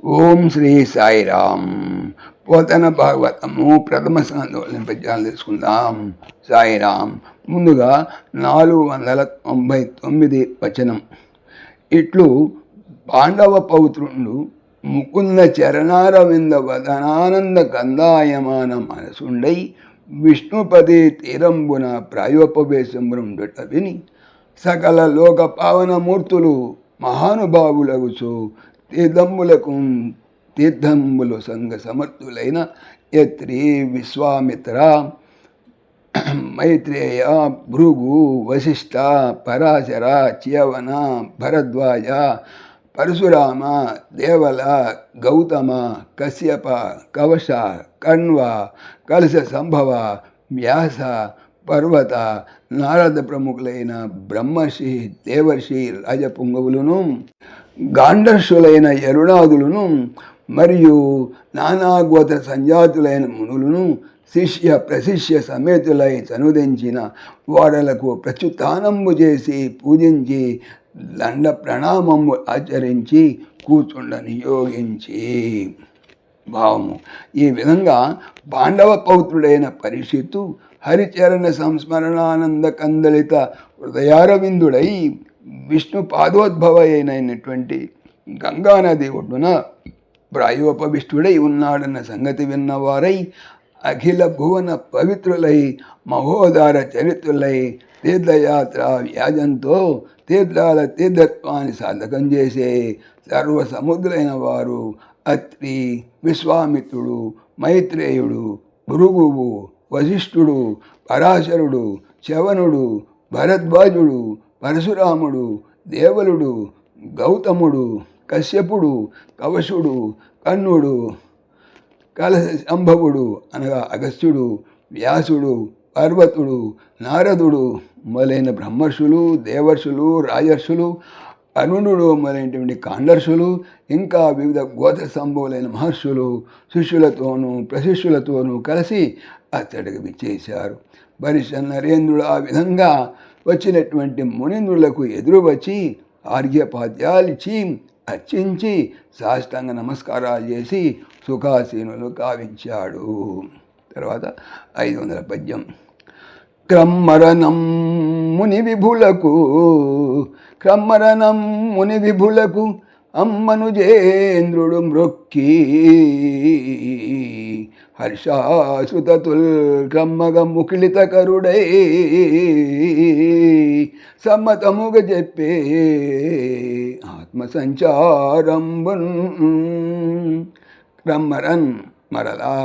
ఓం శ్రీ సాయిరామ్. పోతన భాగవతము ప్రథమ స్కంధంలోని పద్యాలు తెలుసుకుందాం. సాయిరామ్. ముందుగా 499 వచనం. ఇట్లు పాండవ పౌత్రుండు ముకుంద చరణారవింద వదనానంద కందాయమాన మనసుండై విష్ణుపది తీరంబున ప్రాయోపవేశంబుండుట విని సకల లోక పావనమూర్తులు మహానుభావులగుచు తీర్థంబులు సంఘ సమర్థులైన యత్రి, విశ్వామిత్ర, మైత్రేయ, భృగు, వశిష్ఠ, పరాశర, చ్యవన, భరద్వాజ, పరశురామ, దేవల, గౌతమ, కశ్యప, కవశ, కణ్వ, కలశ సంభవ, వ్యాస, పర్వత, నారద ప్రముఖులైన బ్రహ్మర్షి, దేవర్షి, రాజపుంగవులను, గాంధర్షులైన యరుణాదులను మరియు నానాగోత్ర సంజాతులైన మునులను శిష్య ప్రశిష్య సమేతులై చనుదించిన వాడలకు ప్రత్యుత్థానంబు చేసి పూజించి దండ ప్రణామము ఆచరించి కూర్చుండ నియోగించి. భావము. ఈ విధంగా పాండవ పౌత్రుడైన పరీక్షిత్తు హరిచరణ సంస్మరణానంద కందలిత హృదయారవిందుడై విష్ణు పాదోద్భవ అయినటువంటి గంగానది ఒడ్డున ప్రాయోపవిష్టుడై ఉన్నాడన్న సంగతి విన్నవారై అఖిల భువన పవిత్రులై మహోదార చరిత్రులై తీర్థయాత్ర వ్యాజంతో తీర్థాల తీర్థత్వాన్ని సాధకం చేసే సర్వ సముద్రులైన వారు అత్రి, విశ్వామిత్రుడు, మైత్రేయుడు, భృగువు, వశిష్ఠుడు, పరాశరుడు, చ్యవనుడు, భరద్వాజుడు, పరశురాముడు, దేవలుడు, గౌతముడు, కశ్యపుడు, కవశుడు, కన్నుడు, కలశ సంభవుడు అనగా అగస్త్యుడు, వ్యాసుడు, పర్వతుడు, నారదుడు మొదలైన బ్రహ్మర్షులు, దేవర్షులు, రాజర్షులు, అరుణుడు మొదలైనటువంటి కాండర్షులు, ఇంకా వివిధ గోత్ర సంభవులైన మహర్షులు శిష్యులతోనూ ప్రశిష్యులతోనూ కలిసి అతడికి విచ్చేశారు. బరిష నరేంద్రుడు ఆ విధంగా వచ్చినటువంటి మునీంద్రులకు ఎదురు వచ్చి ఆర్ఘ్యపాద్యాలిచ్చి అర్చించి సాష్టాంగ నమస్కారాలు చేసి సుఖాసీనులు కావించాడు. తర్వాత 500 పద్యం. క్రమ్మరణం ముని విభులకు అమ్మనుజేంద్రుడు మ్రొక్కి హర్షాశ్రుతతుల్ క్రమ్మగ ముఖిలిత కరుడై సమ్మతముగ చెప్పే ఆత్మసంచారంబున్. క్రమ్మరన్ మరలా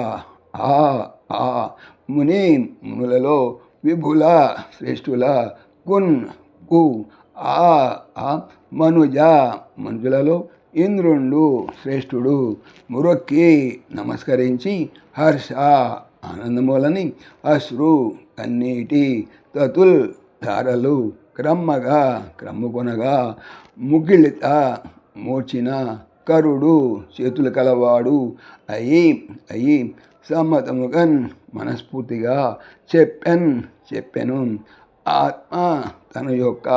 ఆ మునులలో విభుల శ్రేష్ఠుల కున్ కు ఆ మనుజ మనుజులలో ఇంద్రుండు శ్రేష్ఠుడు మురొక్కి నమస్కరించి హర్ష ఆనందములని అశ్రు కన్నీటి తతుల్ ధారలు క్రమ్మగా క్రమ్ముకొనగా ముగిలిత మూర్చిన కరుడు చేతులు కలవాడు అయి సమ్మతముగన్ మనస్ఫూర్తిగా చెప్పెను ఆత్మ తన యొక్క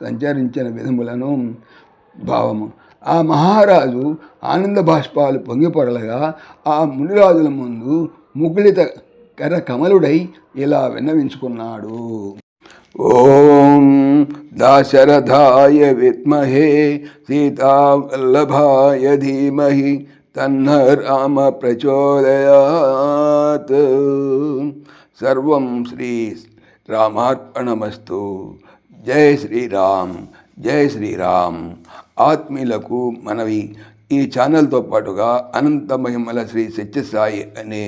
సంచరించిన విధములను. భావము. ఆ మహారాజు ఆనంద బాష్పాలు పొంగిపొరలగా ఆ మునిరాజుల ముందు ముకుళిత కర కమలుడై ఇలా విన్నవించుకున్నాడు. ఓం దాశరథాయ విద్మహే సీతావల్లభాయ ధీమహి తన్న రామ ప్రచోదయాత్. సర్వం శ్రీ రామార్పణమస్తు. జై శ్రీరామ్, జై శ్రీరామ్. ఆత్మీయులకు మనవి, ఈ ఛానల్తో పాటుగా అనంత మహిమల శ్రీ సత్యసాయి అనే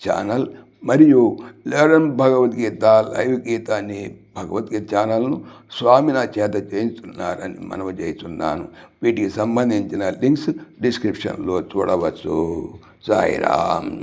ఛానల్ మరియు లెరన్ భగవద్గీత లైవ్ గీత అనే భగవద్గీత ఛానల్ను స్వామి నా చేత చేయించున్నారని మనవి చేస్తున్నాను. వీటికి సంబంధించిన లింక్స్ డిస్క్రిప్షన్లో చూడవచ్చు. సాయిరామ్.